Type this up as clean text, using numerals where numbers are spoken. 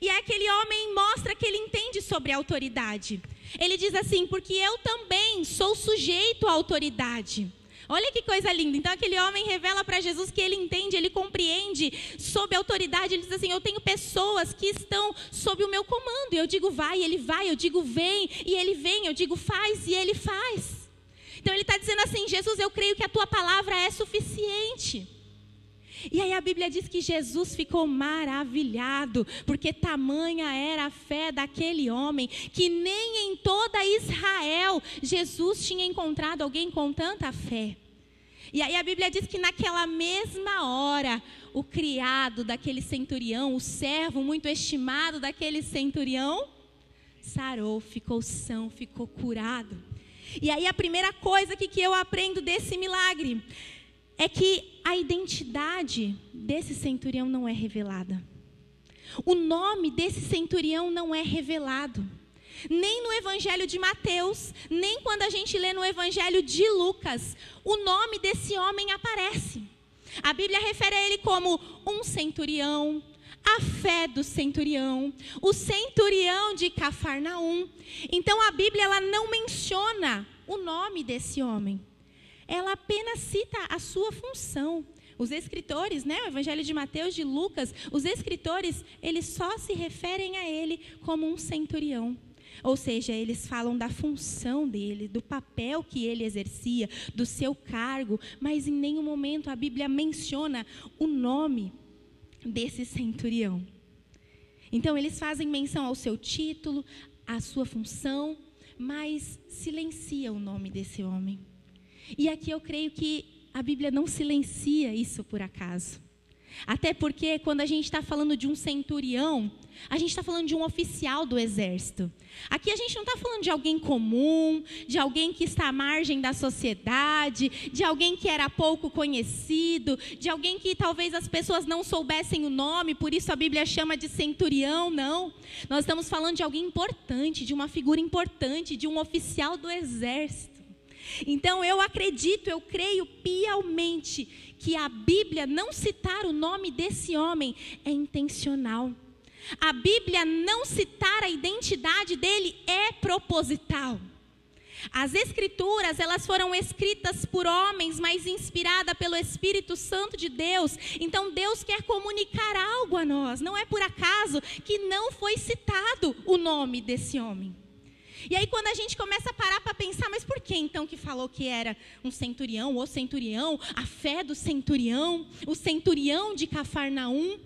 E aí aquele homem mostra que ele entende sobre a autoridade. Ele diz assim: porque eu também sou sujeito à autoridade. Olha que coisa linda. Então aquele homem revela para Jesus que ele entende, ele compreende sobre a autoridade. Ele diz assim: eu tenho pessoas que estão sob o meu comando. Eu digo vai, ele vai. Eu digo vem, e ele vem. Eu digo faz, e ele faz. Então ele está dizendo assim: Jesus, eu creio que a tua palavra é suficiente. E aí a Bíblia diz que Jesus ficou maravilhado, porque tamanha era a fé daquele homem, que nem em toda Israel Jesus tinha encontrado alguém com tanta fé. E aí a Bíblia diz que naquela mesma hora, o criado daquele centurião, o servo muito estimado daquele centurião, sarou, ficou são, ficou curado. E aí a primeira coisa que eu aprendo desse milagre é que a identidade desse centurião não é revelada. O nome desse centurião não é revelado. Nem no Evangelho de Mateus, nem quando a gente lê no Evangelho de Lucas, o nome desse homem aparece. A Bíblia refere a ele como um centurião, a fé do centurião, o centurião de Cafarnaum. Então a Bíblia ela não menciona o nome desse homem. Ela apenas cita a sua função. Os escritores, o Evangelho de Mateus, de Lucas, os escritores, eles só se referem a ele como um centurião. Ou seja, eles falam da função dele, do papel que ele exercia, do seu cargo, mas em nenhum momento a Bíblia menciona o nome desse centurião. Então eles fazem menção ao seu título, à sua função, mas silenciam o nome desse homem. E aqui eu creio que a Bíblia não silencia isso por acaso. Até porque quando a gente está falando de um centurião, a gente está falando de um oficial do exército. Aqui a gente não está falando de alguém comum, de alguém que está à margem da sociedade, de alguém que era pouco conhecido, de alguém que talvez as pessoas não soubessem o nome, por isso a Bíblia chama de centurião, não. Nós estamos falando de alguém importante, de uma figura importante, de um oficial do exército. Então eu acredito, eu creio piamente que a Bíblia não citar o nome desse homem é intencional. A Bíblia não citar a identidade dele é proposital. As Escrituras, elas foram escritas por homens, mas inspiradas pelo Espírito Santo de Deus. Então Deus quer comunicar algo a nós. Não é por acaso que não foi citado o nome desse homem. E aí quando a gente começa a parar para pensar, mas por que então que falou que era um centurião, o centurião, a fé do centurião, o centurião de Cafarnaum?